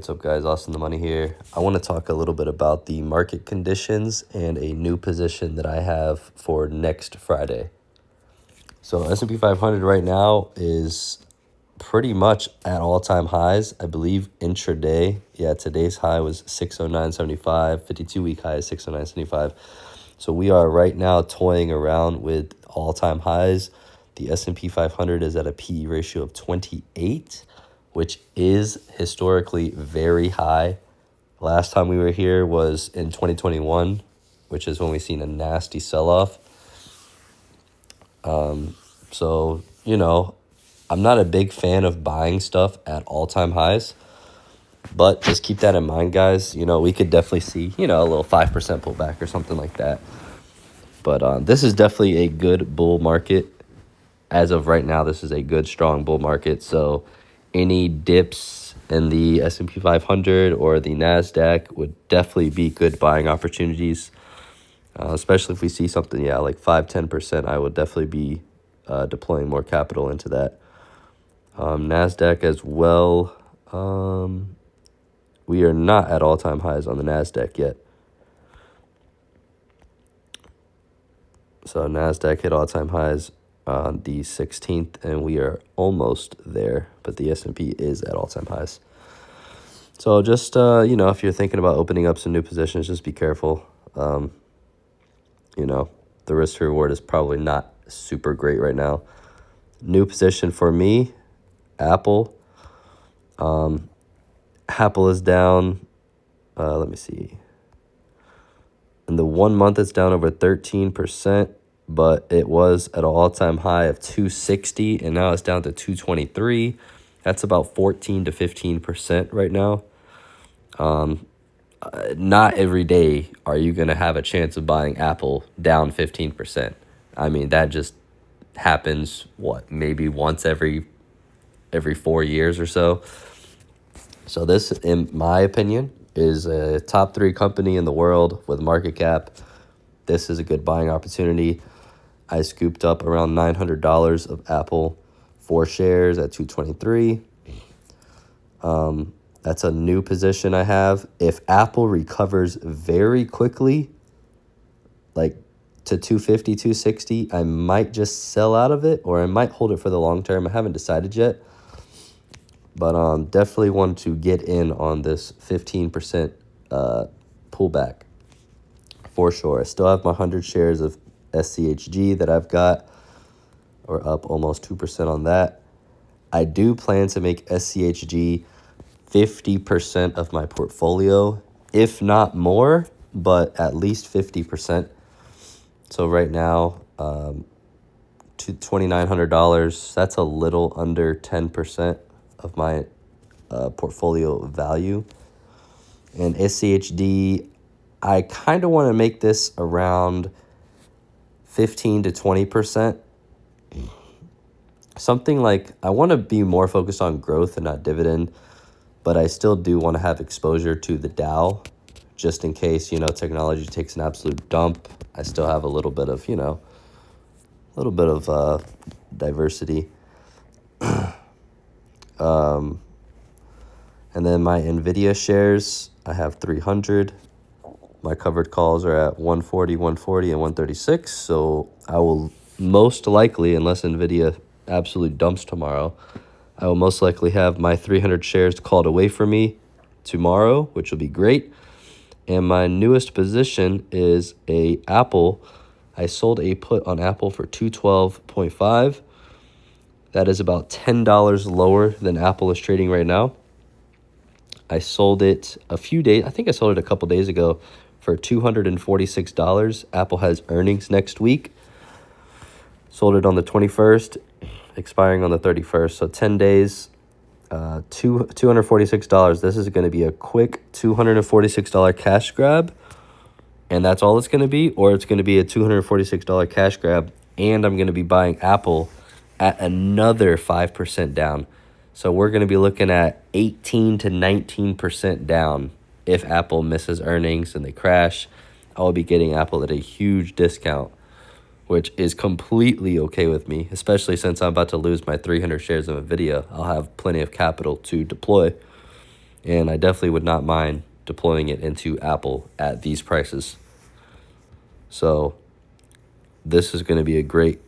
What's up, guys? Austin the Money here. I want to talk a little bit about the market conditions and a new position that I have for next Friday. So S&P 500 right now is pretty much at all-time highs. I believe intraday, today's high was 609.75, 52-week high is 609.75. So we are right now toying around with all-time highs. The S&P 500 is at a PE ratio of 28, which is historically very high. Last time we were here was in 2021, which is when we seen a nasty sell-off. I'm not a big fan of buying stuff at all-time highs, but just keep that in mind, guys. We could definitely see, a little 5% pullback or something like that. But this is definitely a good bull market. As of right now, this is a good, strong bull market. So any dips in the S&P 500 or the NASDAQ would definitely be good buying opportunities, especially if we see something, like 5-10%. I would definitely be deploying more capital into that. NASDAQ as well. We are not at all-time highs on the NASDAQ yet. So NASDAQ hit all-time highs on the 16th, and we are almost there, but the S&P is at all-time highs. So just, if you're thinking about opening up some new positions, just be careful. The risk to reward is probably not super great right now. New position for me, Apple. Apple is down, let me see. In the 1 month, it's down over 13%, but it was at an all-time high of 260, and now it's down to 223. That's about 14 to 15% right now. Not every day are you going to have a chance of buying Apple down 15%. I mean, that just happens, maybe once every 4 years or so. So this, in my opinion, is a top 3 company in the world with market cap. This is a good buying opportunity. I scooped up around $900 of Apple 4 shares at 223. That's a new position I have. If Apple recovers very quickly, like to 250, 260, I might just sell out of it, or I might hold it for the long term. I haven't decided yet. But definitely want to get in on this 15% pullback for sure. I still have my 100 shares of SCHG that I've got. Or up almost 2% on that. I do plan to make SCHG 50% of my portfolio, if not more, but at least 50%. So right now, $2,900, that's a little under 10% of my portfolio value. And SCHD, I kind of want to make this around 15 to 20%. Something like, I want to be more focused on growth and not dividend, but I still do want to have exposure to the Dow, just in case, technology takes an absolute dump. I still have a little bit of, diversity. And then my NVIDIA shares, I have 300. My covered calls are at 140, 140, and 136. So I will most likely, unless NVIDIA absolutely dumps tomorrow, I will most likely have my 300 shares called away from me tomorrow, which will be great. And my newest position is a Apple. I sold a put on Apple for $212.5. That is about $10 lower than Apple is trading right now. I sold it I think I sold it a couple days ago for $246. Apple has earnings next week. Sold it on the 21st, expiring on the 31st. So 10 days, $246. This is going to be a quick $246 cash grab. And that's all it's going to be, or it's going to be a $246 cash grab. And I'm going to be buying Apple at another 5% down. So we're going to be looking at 18 to 19% down if Apple misses earnings and they crash. I will be getting Apple at a huge discount, which is completely okay with me, especially since I'm about to lose my 300 shares of NVIDIA. I'll have plenty of capital to deploy. And I definitely would not mind deploying it into Apple at these prices. So this is going to be a great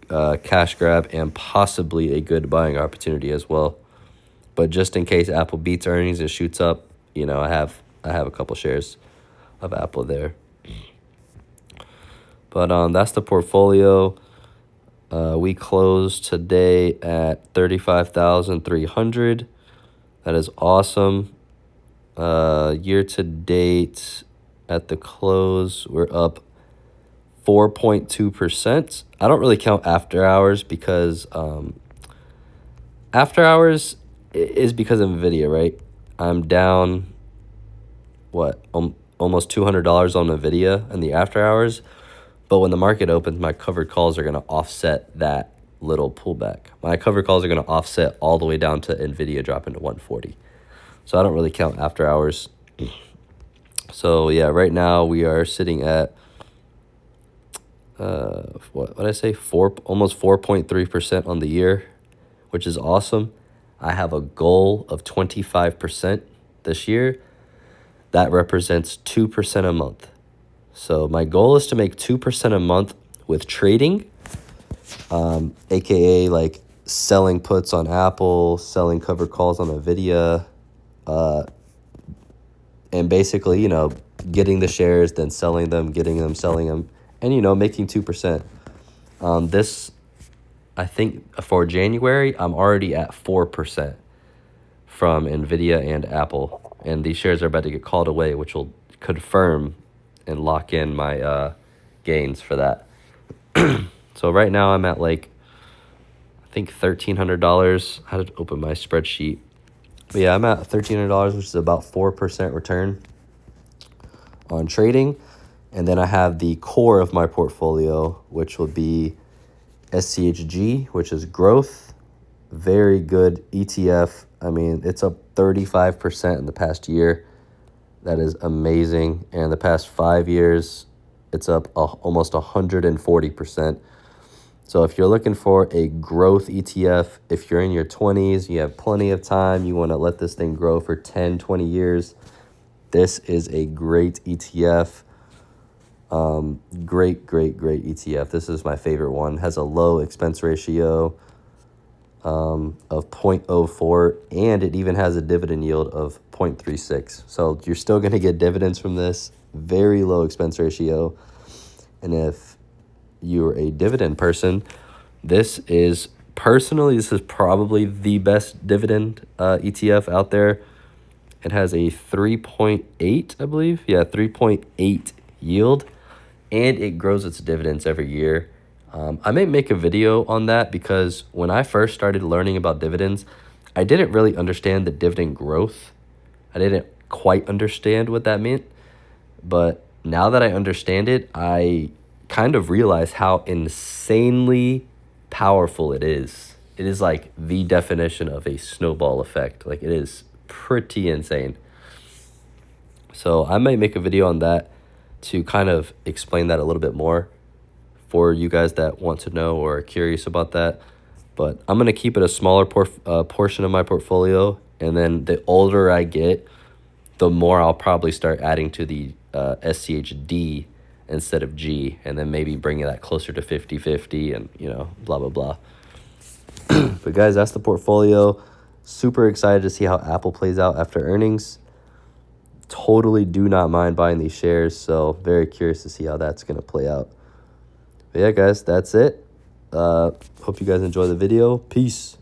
cash grab and possibly a good buying opportunity as well. But just in case Apple beats earnings and shoots up, you know, I have a couple shares of Apple there. But that's the portfolio. We closed today at 35,300. That is awesome. Year to date at the close, we're up 4.2%. I don't really count after hours because after hours is because of NVIDIA, right? I'm down, almost $200 on NVIDIA in the after hours. But when the market opens, my covered calls are going to offset that little pullback. My covered calls are going to offset all the way down to NVIDIA dropping to 140. So I don't really count after hours. So yeah, right now we are sitting at what did I say? Almost 4.3% on the year, which is awesome. I have a goal of 25% this year. That represents 2% a month. So my goal is to make 2% a month with trading, aka like selling puts on Apple, selling covered calls on NVIDIA, and basically, you know, getting the shares, then selling them, getting them, selling them, and, you know, making 2%. This, I think for January, I'm already at 4% from NVIDIA and Apple. And these shares are about to get called away, which will confirm and lock in my gains for that. So right now I'm at like, I think $1,300. I had to open my spreadsheet. But yeah, I'm at $1,300, which is about 4% return on trading. And then I have the core of my portfolio, which will be SCHG, which is growth. Very good ETF. I mean, it's up 35% in the past year. That is amazing. And the past 5 years, it's up almost 140%. So if you're looking for a growth ETF, if you're in your 20s, you have plenty of time, you want to let this thing grow for 10, 20 years, this is a great ETF. Great ETF. This is my favorite one. Has a low expense ratio of 0.04, and it even has a dividend yield of 0.36. So you're still going to get dividends from this. Very low expense ratio. And if you're a dividend person, this is probably the best dividend ETF out there. It has a 3.8, I believe. Yeah, 3.8 yield, and it grows its dividends every year. I may make a video on that because when I first started learning about dividends, I didn't really understand the dividend growth. I didn't quite understand what that meant. But now that I understand it, I kind of realize how insanely powerful it is. It is like the definition of a snowball effect. Like, it is pretty insane. So I might make a video on that to kind of explain that a little bit more for you guys that want to know or are curious about that. But I'm going to keep it a smaller portion of my portfolio. And then the older I get, the more I'll probably start adding to the SCHD instead of G. And then maybe bringing that closer to 50-50 and, you know, blah, blah, blah. But guys, that's the portfolio. Super excited to see how Apple plays out after earnings. Totally do not mind buying these shares. So very curious to see how that's going to play out. But yeah, guys, that's it. Hope you guys enjoy the video. Peace.